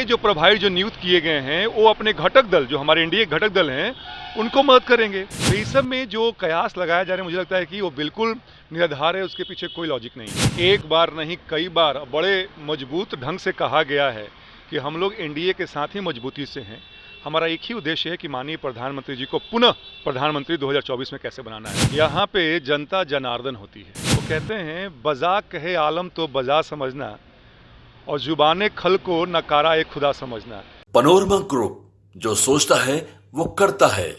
ये जो प्रभारी जो नियुक्त किए गए हैं वो अपने घटक दल, जो हमारे एनडीए घटक दल हैं, उनको मदद करेंगे। तो इस सब में जो कयास लगाया जा रहा है, मुझे लगता है कि वो बिल्कुल निराधार है, उसके पीछे कोई लॉजिक नहीं। एक बार नहीं कई बार बड़े मजबूत ढंग से कहा गया है कि हम लोग एनडीए के साथ ही मजबूती से हैं। हमारा एक ही उद्देश्य है कि माननीय प्रधानमंत्री जी को पुनः प्रधानमंत्री 2024 में कैसे बनाना है। यहाँ पे जनता जनार्दन होती है। वो कहते हैं बजा कहे आलम तो बजा समझना और जुबाने खल को नकारा एक खुदा समझना। पनोरमा ग्रुप, जो सोचता है वो करता है।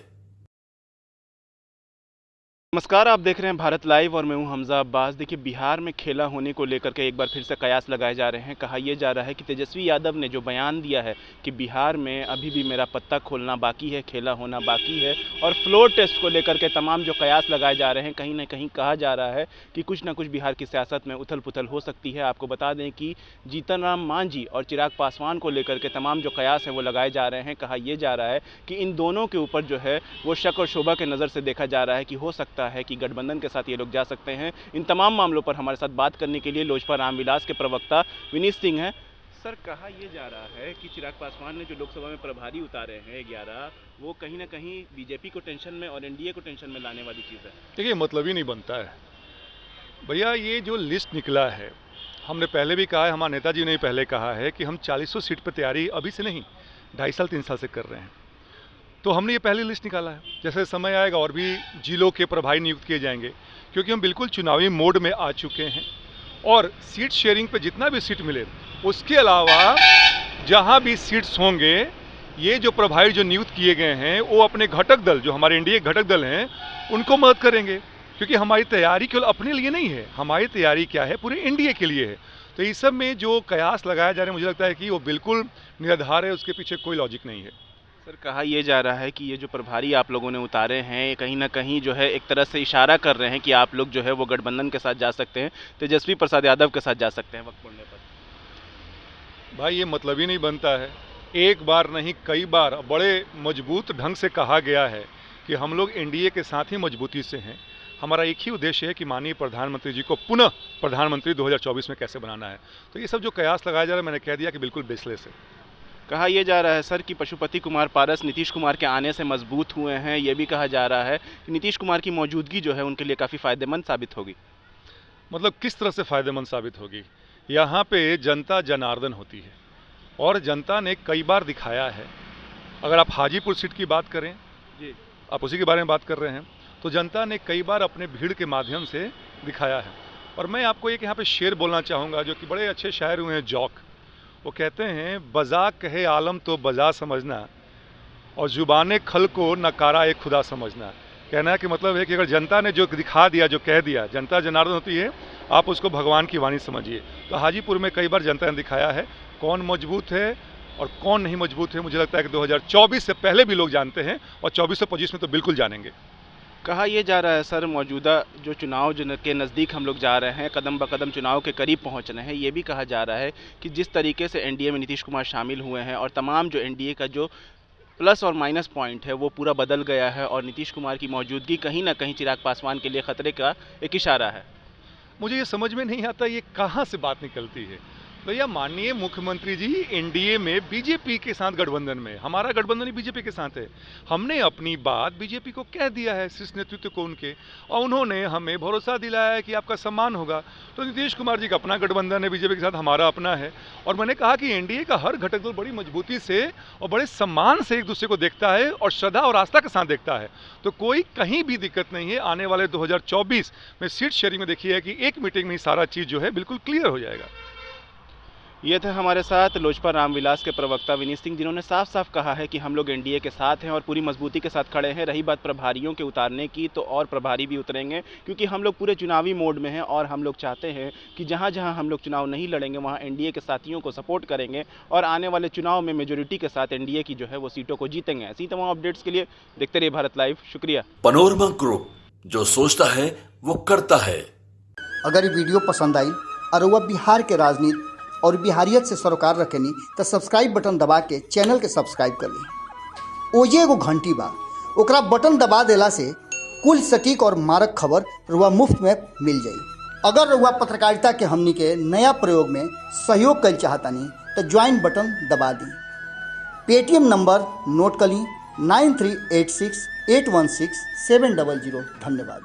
नमस्कार, आप देख रहे हैं भारत लाइव और मैं हूं हमजा अब्बास। देखिए, बिहार में खेला होने को लेकर के एक बार फिर से कयास लगाए जा रहे हैं। कहा यह जा रहा है कि तेजस्वी यादव ने जो बयान दिया है कि बिहार में अभी भी मेरा पत्ता खोलना बाकी है, खेला होना बाकी है, और फ्लोर टेस्ट को लेकर के तमाम जो कयास लगाए जा रहे हैं, कहीं ना कहीं कहा जा रहा है कि कुछ ना कुछ बिहार की सियासत में उथल पुथल हो सकती है। आपको बता दें कि जीतन राम मांझी और चिराग पासवान को लेकर के तमाम जो कयास हैं वो लगाए जा रहे हैं। कहा यह जा रहा है कि इन दोनों के ऊपर जो है वो शक और शोभा के नज़र से देखा जा रहा है कि हो सकता है कि गठबंधन के साथ ये लोग जा सकते हैं। इन तमाम मामलों पर हमारे साथ बात करने के लिए लोजपा रामविलास के प्रवक्ता विनीत सिंह हैं। सर, कहा यह जा रहा है कि चिराग पासवान ने जो लोकसभा में प्रभारी उतारे हैं 11, वो कहीं ना कहीं बीजेपी को टेंशन में और एनडीए को टेंशन में लाने वाली चीज़ है। देखिए, मतलब ही नहीं बनता है भैया। ये जो लिस्ट निकला है, हमने पहले भी कहा है, हमारे नेताजी ने भी पहले कहा है कि हम 40 सीट पर तैयारी अभी से नहीं 2.5 साल 3 साल से कर रहे हैं। तो हमने ये पहली लिस्ट निकाला है। जैसे समय आएगा और भी जिलों के प्रभारी नियुक्त किए जाएंगे, क्योंकि हम बिल्कुल चुनावी मोड में आ चुके हैं। और सीट शेयरिंग पे जितना भी सीट मिले, उसके अलावा जहां भी सीट्स होंगे, ये जो प्रभारी जो नियुक्त किए गए हैं वो अपने घटक दल, जो हमारे एनडीए घटक दल हैं, उनको मदद करेंगे। क्योंकि हमारी तैयारी केवल अपने लिए नहीं है, हमारी तैयारी क्या है, पूरे एनडीए के लिए है। तो इस सब में जो कयास लगाया जा रहा है, मुझे लगता है कि वो बिल्कुल निराधार है, उसके पीछे कोई लॉजिक नहीं है। सर, कहा यह जा रहा है कि ये जो प्रभारी आप लोगों ने उतारे हैं, कहीं ना कहीं जो है एक तरह से इशारा कर रहे हैं कि आप लोग जो है वो गठबंधन के साथ जा सकते हैं, तेजस्वी प्रसाद यादव के साथ जा सकते हैं वक्त पड़ने पर। भाई, ये मतलब ही नहीं बनता है। एक बार नहीं कई बार बड़े मजबूत ढंग से कहा गया है कि हम लोग एनडीए के साथ ही मजबूती से हैं। हमारा एक ही उद्देश्य है कि माननीय प्रधानमंत्री जी को पुनः प्रधानमंत्री 2024 में कैसे बनाना है। तो ये सब जो कयास लगाया जा रहा है, मैंने कह दिया कि बिल्कुल बेसलेस है। कहा यह जा रहा है सर कि पशुपति कुमार पारस नीतीश कुमार के आने से मजबूत हुए हैं। यह भी कहा जा रहा है कि नीतीश कुमार की मौजूदगी जो है उनके लिए काफ़ी फायदेमंद साबित होगी। मतलब किस तरह से फायदेमंद साबित होगी? यहाँ पे जनता जनार्दन होती है और जनता ने कई बार दिखाया है। अगर आप हाजीपुर सीट की बात करें जी, आप उसी के बारे में बात कर रहे हैं, तो जनता ने कई बार अपने भीड़ के माध्यम से दिखाया है। और मैं आपको एक यहाँ पे शेर बोलना चाहूँगा, जो कि बड़े अच्छे शायर हुए हैं, जौक। वो कहते हैं बजा कहे आलम तो बजा समझना और जुबाने खल को नकारा एक खुदा समझना। कहना कि मतलब है कि अगर जनता ने जो दिखा दिया, जो कह दिया, जनता जनार्दन होती है, आप उसको भगवान की वाणी समझिए। तो हाजीपुर में कई बार जनता ने दिखाया है कौन मजबूत है और कौन नहीं मजबूत है। मुझे लगता है कि 2024 से पहले भी लोग जानते हैं और 2425 में तो बिल्कुल जानेंगे। कहा यह जा रहा है सर, मौजूदा जो चुनाव के नज़दीक हम लोग जा रहे हैं, कदम ब कदम चुनाव के करीब पहुंच रहे हैं। ये भी कहा जा रहा है कि जिस तरीके से एनडीए में नीतीश कुमार शामिल हुए हैं और तमाम जो एनडीए का जो प्लस और माइनस पॉइंट है वो पूरा बदल गया है, और नीतीश कुमार की मौजूदगी कहीं ना कहीं चिराग पासवान के लिए खतरे का एक इशारा है। मुझे ये समझ में नहीं आता ये कहाँ से बात निकलती है। भैया, माननीय मुख्यमंत्री जी एनडीए में बीजेपी के साथ गठबंधन में, हमारा गठबंधन ही बीजेपी के साथ है। हमने अपनी बात बीजेपी को कह दिया है, शीर्ष नेतृत्व को उनके, और उन्होंने हमें भरोसा दिलाया है कि आपका सम्मान होगा। तो नीतीश कुमार जी का अपना गठबंधन है बीजेपी के साथ, हमारा अपना है। और मैंने कहा कि एनडीए का हर घटक दल बड़ी मजबूती से और बड़े सम्मान से एक दूसरे को देखता है और श्रद्धा और आस्था के साथ देखता है। तो कोई कहीं भी दिक्कत नहीं है। आने वाले 2024 में सीट शेयरिंग में देखिए कि एक मीटिंग में सारा चीज़ जो है बिल्कुल क्लियर हो जाएगा। ये थे हमारे साथ लोजपा रामविलास के प्रवक्ता विनीत सिंह, जिन्होंने साफ साफ कहा है कि हम लोग एनडीए के साथ हैं और पूरी मजबूती के साथ खड़े हैं। रही बात प्रभारियों के उतारने की, तो और प्रभारी भी उतरेंगे, क्योंकि हम लोग पूरे चुनावी मोड में हैं और हम लोग चाहते हैं कि जहां जहां हम लोग चुनाव नहीं लड़ेंगे वहां एनडीए के साथियों को सपोर्ट करेंगे और आने वाले चुनाव में मेजोरिटी के साथ एनडीए की जो है वो सीटों को जीतेंगे। ऐसी तमाम अपडेट्स के लिए देखते रहिए भारत लाइव। शुक्रिया। पनोरमा ग्रुप, जो सोचता है वो करता है। अगर ये वीडियो पसंद आई और वह बिहार के राजनीति और बिहारियत से सरोकार रखेनी तो सब्सक्राइब बटन दबा के चैनल के सब्सक्राइब कर ली। ओजे एगो घंटी बा, ओकरा बटन दबा देला से कुल सटीक और मारक खबर रुआ मुफ्त में मिल जाई। अगर रुआ पत्रकारिता के हमनी के नया प्रयोग में सहयोग कर चाहतानी तो ज्वाइन बटन दबा दी। पेटीएम नंबर नोट कर ली 9386816700। धन्यवाद।